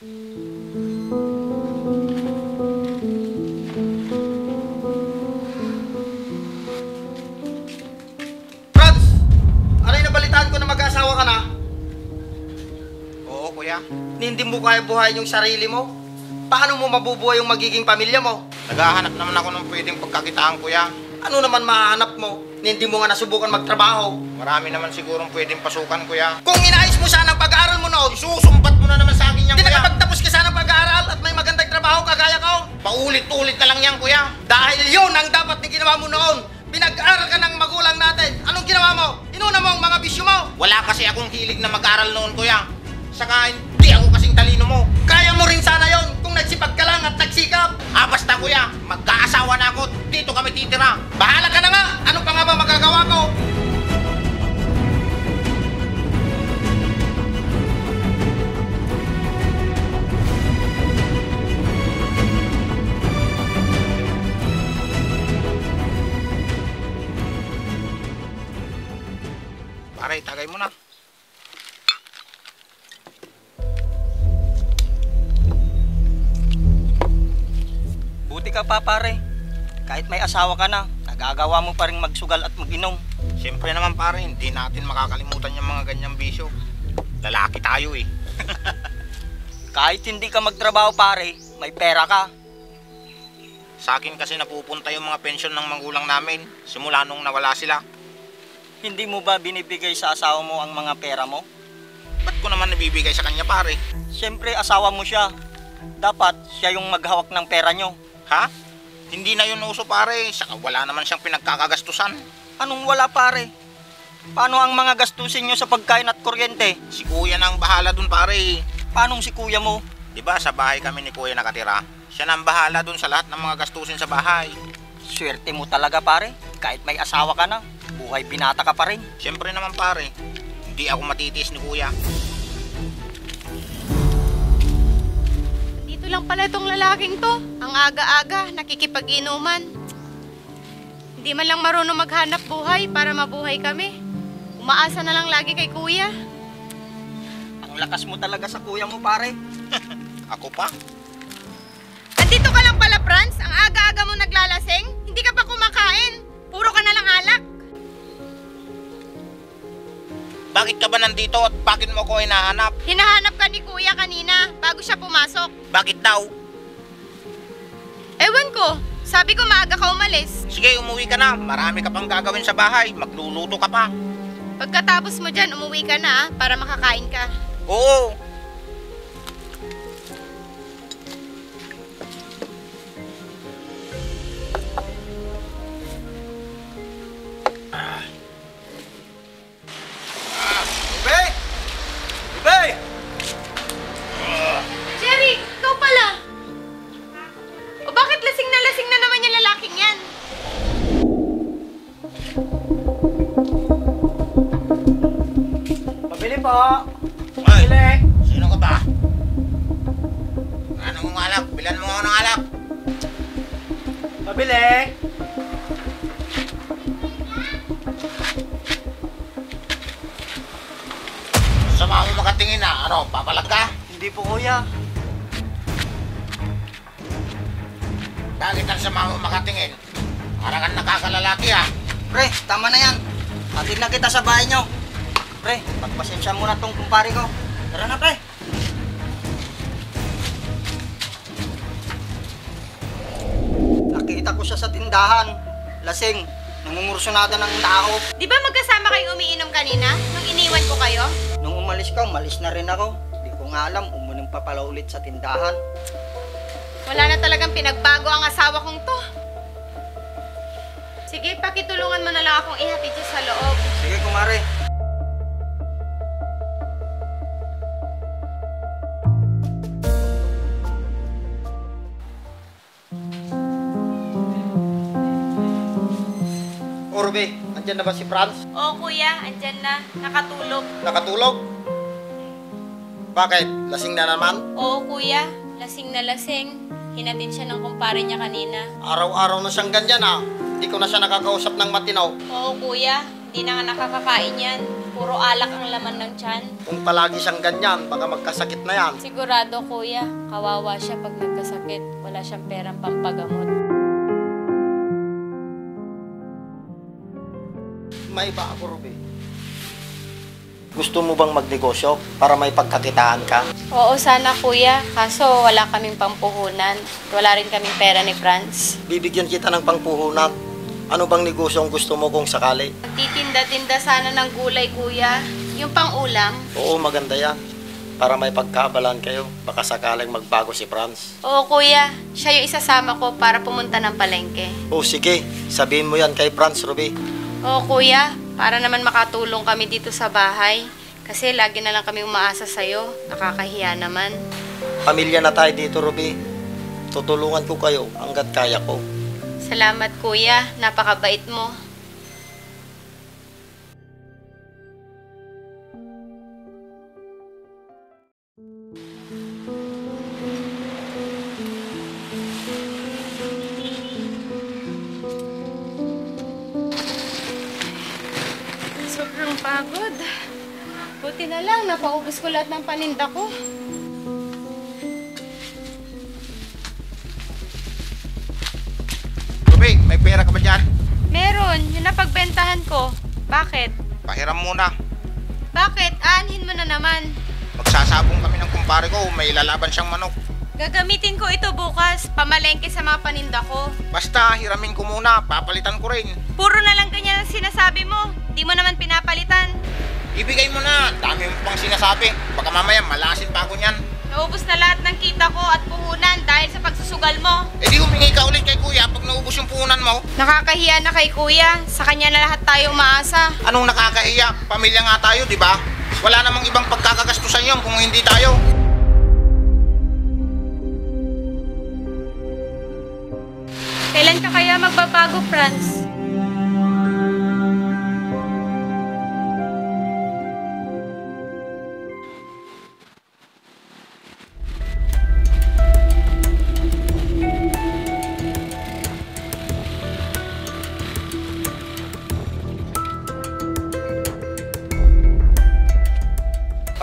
Franz! Ano yung nabalitaan ko na mag-asawa ka na? Oo, kuya. Hindi mo kaya buhayin yung sarili mo? Paano mo mabubuhay yung magiging pamilya mo? Naghahanap naman ako ng pwedeng pagkakitaan, kuya. Ano naman mahanap mo? Hindi mo nga nasubukan magtrabaho. Marami naman sigurong pwedeng pasukan, kuya. Kung inayos mo sana ang pag-aaral mo noon, Susumpat mo na naman sa akin yan, hindi kuya. nakapagtapos ka sana ng pag-aaral at may magandang trabaho kagaya ko. Paulit-ulit na lang yan, kuya. Dahil yun ang dapat na ginawa mo noon. Pinag-aral ka ng magulang natin. Anong ginawa mo? Inuna mo ang mga bisyo mo. Wala kasi akong hilig na mag-aral noon, kuya. Saka hindi ako kasing talino mo. Kaya mo rin sana yon kung nagsipag ka lang at nagsikap. Basta, kuya. Magkaasawa na ako. Dito kami titira. Bahala ka na nga. Ano pa nga ba magagawa ko? Pare, tagay mo na. Buti ka pa, pare. Kahit may asawa ka na, nagagawa mo pa rin magsugal at mag-inom. Siyempre naman, pare, hindi natin makakalimutan yung mga ganyang bisyo. Lalaki tayo eh. Kahit hindi ka magtrabaho, pare, may pera ka. Sa akin kasi napupunta yung mga pensyon ng magulang namin simula nung nawala sila. Hindi mo ba binibigay sa asawa mo ang mga pera mo? Ba't ko naman nabibigay sa kanya, pare? Siyempre, asawa mo siya. Dapat siya yung maghawak ng pera nyo. Ha? Hindi na yun uso, pare. Saka wala naman siyang pinagkakagastusan. Anong wala, pare? Paano ang mga gastusin nyo sa pagkain at kuryente? Si kuya na ang bahala dun, pare. Paano si kuya mo? Diba sa bahay kami ni kuya nakatira? Siya na ang bahala dun sa lahat ng mga gastusin sa bahay. Swerte mo talaga, pare. Kahit may asawa ka na, buhay binata ka pa rin. Siyempre naman, pare. Hindi ako matitiis ni kuya. Dito lang pala itong lalaking to. Ang aga-aga, nakikipag-inuman. Hindi man lang marunong maghanap buhay para mabuhay kami. Umaasa na lang lagi kay kuya. Ang lakas mo talaga sa kuya mo, pare. Ako pa? Andito ka lang pala, Franz. Ang aga-aga mo naglalasing. Hindi ka pa kumakain. Puro ka na lang alak. Bakit ka ba nandito at bakit mo ko hinahanap? Hinahanap ka ni kuya kanina bago siya pumasok. Bakit daw? Ewan ko. Sabi ko maaga ka umalis. Sige, umuwi ka na. Marami ka pang gagawin sa bahay. Magluluto ka pa. Pagkatapos mo dyan, umuwi ka na para makakain ka. Oo. Bebe! Bebe! Jerry, ikaw pala. O bakit lasing na naman yung lalaking yan? Pabili po! Ay, sino ka ba? Ano mong alak? Bilan mo ako ng alak. Pabili! Sama mo makatingin na. Ano, papalag ka? Hindi po, kuya. Bakit ang sama mo makatingin? Parang kang nakakalalaki ah. Pre, tama na yan. Hatid na kita sa bahay nyo. Pre, pagpasensya mo na tong kumpare ko. Tara na, pre. Nakita ko siya sa tindahan. Lasing. Nangungursunada ng tao. Di ba magkasama kayong umiinom kanina nung iniwan ko kayo? Nung umalis ka, umalis na rin ako. Di ko nga alam, umunin pa pala ulit sa tindahan. Wala na talagang pinagbago ang asawa kong to. Sige, pakitulungan mo na lang akong ihatid siya sa loob. Sige, kumare. Orbe, andyan na ba si Franz? Oo, kuya. Andyan na. Nakatulog. Nakatulog? Bakit? Lasing na naman? Oo, kuya. Lasing na lasing. Hinatid siya ng kumpare niya kanina. Araw-araw na siyang ganyan ah. Hindi ko na siya nakakausap ng matinaw. Oo, kuya. Hindi na nga nakakakain yan. Puro alak ang laman ng tiyan. Kung palagi siyang ganyan, baka magkasakit na yan. Sigurado, kuya. Kawawa siya pag nagkasakit. Wala siyang perang pampagamot. May iba ako, Ruby. Gusto mo bang magnegosyo para may pagkakitaan ka? Oo, sana, kuya. Kaso wala kaming pampuhunan. Wala rin kaming pera ni Franz. Bibigyan kita ng pangpuhunan. Ano bang negosyo ang gusto mo kung sakali? Magtitinda-tinda sana ng gulay, kuya. Yung pang-ulam. Oo, maganda yan. Para may pagkabalan kayo, baka sakaling magbago si Franz. Oo, kuya. Siya yung isasama ko para pumunta ng palengke. Oo, sige. Sabihin mo yan kay Franz, Ruby. Oo, kuya. Para naman makatulong kami dito sa bahay. Kasi lagi na lang kami umaasa sa'yo. Nakakahiya naman. Pamilya na tayo dito, Ruby. Tutulungan ko kayo hanggat kaya ko. Salamat, kuya. Napakabait mo. Sobrang pagod. Buti na lang, napaubos ko lahat ng paninda ko. Ruby, may pera ka ba dyan? Meron, yun na pagbentahan ko. Bakit? Pahiram muna. Bakit? Aanhin mo na naman. Magsasabong kami ng kumpare ko, may lalaban siyang manok. Gagamitin ko ito bukas, pamalengke sa mga paninda ko. Basta, hiramin ko muna, papalitan ko rin. Puro na lang ganyan ang sinasabi mo. Di mo naman pinapalitan. Ibigay mo na, dami mo pang sinasabi. Baka mamaya malasin pa ako niyan. Naubos na lahat ng kita ko at puhunan dahil sa pagsusugal mo. Eh di humingi ka ulit kay kuya pag naubos yung puhunan mo. Nakakahiya na kay kuya. Sa kanya na lahat tayo umaasa. Anong nakakahiya? Pamilya nga tayo, di ba? Wala namang ibang pagkakagastusan yun kung hindi tayo. Kailan ka kaya magbabago, Franz?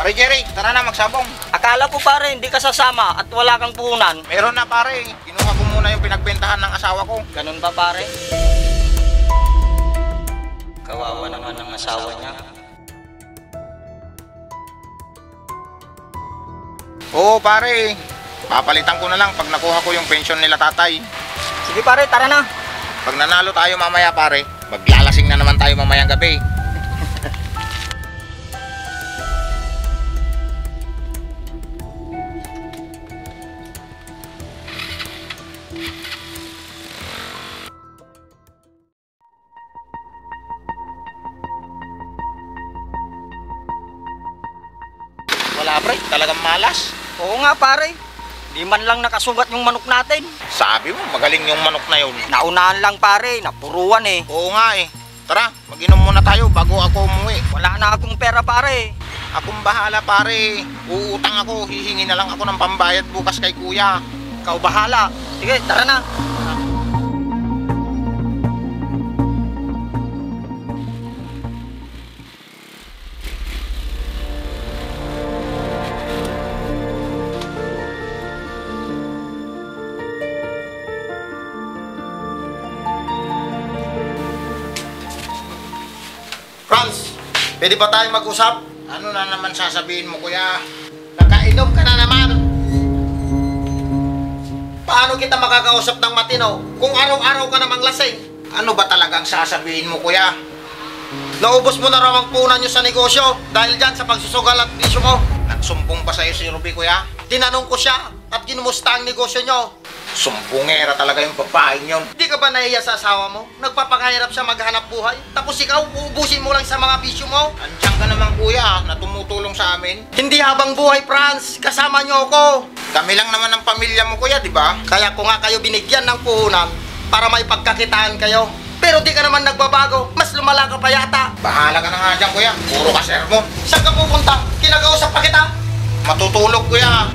Pare Jerry, tara na magsabong. Akala ko pare, hindi ka sasama at wala kang puhunan. Meron na pare, kinuha ko muna yung pinagbentahan ng asawa ko. Ganun ba pare? Kawawa naman ang asawa niya. Oo pare, papalitan ko na lang pag nakuha ko yung pensyon nila tatay. Sige pare, tara na. Pag nanalo tayo mamaya pare, maglalasing na naman tayo mamayang gabi. Wala pre, talagang malas. Oo nga pare. Di man lang nakasugat yung manok natin. Sabi mo, magaling yung manok na yun. Naunahan lang pare, napuruan eh. Oo nga eh. Tara, mag-inom muna tayo bago ako umuwi. Wala na akong pera pare. Akong bahala pare. Uutang ako, hihingi na lang ako ng pambayad bukas kay kuya. Ikaw bahala. Sige, tara na. Franz, pwede ba tayo mag-usap? Ano na naman sasabihin mo kuya? Nakainom ka na naman. Paano kita makakausap ng matino kung araw-araw ka namang lasing? Ano ba talagang sasabihin mo kuya? Naubos mo na raw ang punan nyo sa negosyo dahil dyan sa pagsusugal at bisyo mo. Nagsumbong pa sa'yo si Ruby kuya? Tinanong ko siya at kinumusta ang negosyo nyo. Sumbongera talaga yung babaeng yun. Di ka ba nahiya sa asawa mo? Nagpapakahirap siya maghanap buhay. Tapos ikaw, uubusin mo lang sa mga bisyo mo. Andiyan ka naman kuya na tumutulong sa amin. Hindi habang buhay, Franz. Kasama nyo ako. Kami lang naman ang pamilya mo kuya, di ba? Kaya ko nga kayo binigyan ng puhunan para may pagkakitaan kayo. Pero di ka naman nagbabago. Mas lumala ka pa yata. Bahala ka na nga dyan kuya. Puro ka sermon. Saan ka pupunta? Kinakausap pa kita. Matutulog kuya.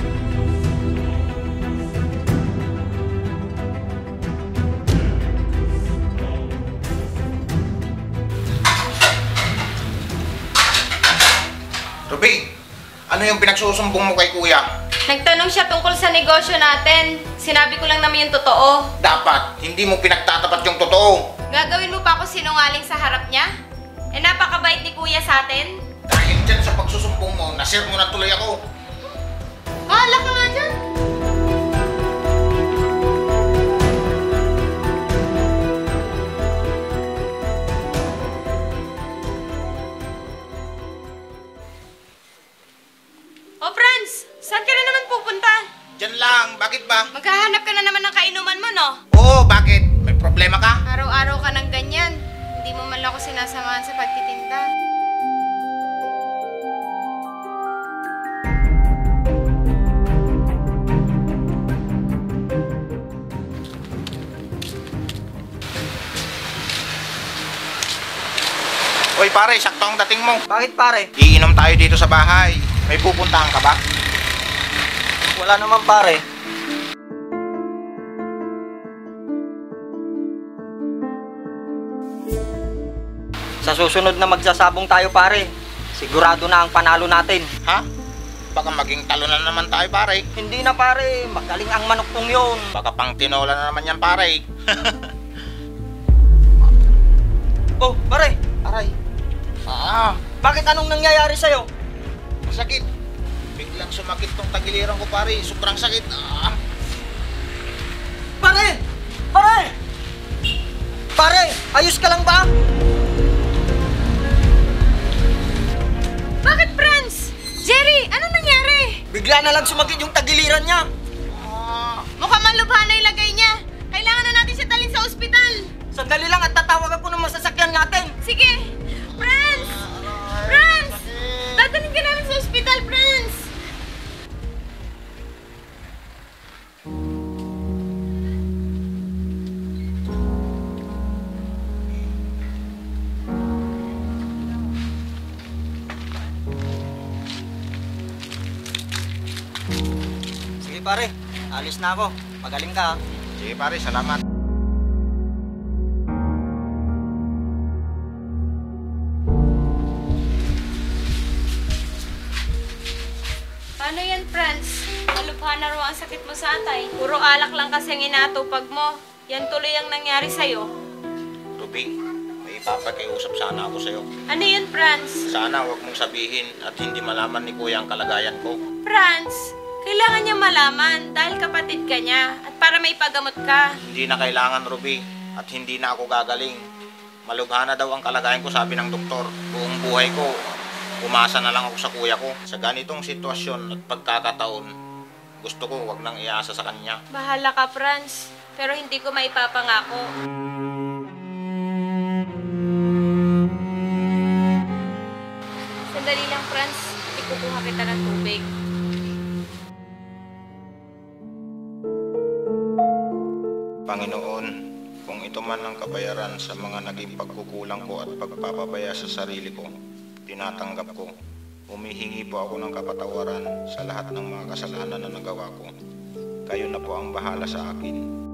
yung pinagsusumbong mo kay kuya? Nagtanong siya tungkol sa negosyo natin. Sinabi ko lang naman yung totoo. Dapat, hindi mo pinagtatapat yung totoo. Gagawin mo pa ako sinungaling sa harap niya? Eh napakabait ni kuya sa atin. Dahil dyan sa pagsusumbong mo, nasir mo na tuloy ako. Bahala ka nga dyan. Oh, Franz! Saan ka na naman pupunta? Dyan lang, bakit ba? Maghahanap ka na naman ng kainuman mo, no? Oo, bakit? May problema ka? Araw-araw ka ng ganyan. Hindi mo man lang ako sinasamahan sa pagtitinda. Oy pare, sakto ang dating mo. Bakit pare? Iinom tayo dito sa bahay. May pupuntahan ka ba? Wala naman pare. Sa susunod na magsasabong tayo pare, sigurado na ang panalo natin. Ha? Baka maging talo na naman tayo pare. Hindi na pare, magaling ang manok kong yun. Baka pang tinola na naman yan pare. Oh pare, Aray. bakit anong nangyayari sa'yo? Masakit. Biglang sumakit tong tagiliran ko pare. Sobrang sakit. Pare! Pare! Pare, ayos ka lang ba? Bakit, Franz? Jerry, ano nangyari? Bigla na lang sumakit yung tagiliran niya. Mukhang malubha na ilagay niya. Kailangan na natin siya dalhin sa ospital. Sandali lang at tatawag ako ng masasakyan natin. Sige! Franz! Franz! Dadalhin ka namin sa ospital, Franz! Sige pare, alis na ako. Magaling ka ha. Sige pare, salamat. Paano yan, Franz? Malubha na raw ang sakit mo sa atay. Puro alak lang kasi ang inatupag mo. Yan tuloy ang nangyari sa'yo. Ruby, may ipapakiusap sana ako sa'yo. Ano yun, Franz? Sana huwag mong sabihin at hindi malaman ni kuya ang kalagayan ko. Franz, kailangan niya malaman dahil kapatid ka niya at para may pagamot ka. Hindi na kailangan, Ruby, at hindi na ako gagaling. Malubha na daw ang kalagayan ko, sabi ng doktor. Buong buhay ko, umasa na lang ako sa kuya ko. Sa ganitong sitwasyon at pagkakataon, gusto ko wag nang iasa sa kanya. Bahala ka, Franz. Pero hindi ko maipapangako. Sandali lang, Franz. Ikukuha kita ng tubig. Panginoon, kung ito man ang kabayaran sa mga naging pagkukulang ko at pagpapabaya sa sarili ko, tinatanggap ko. Humihingi po ako ng kapatawaran sa lahat ng mga kasalanan na nagawa ko. Kayo na po ang bahala sa akin.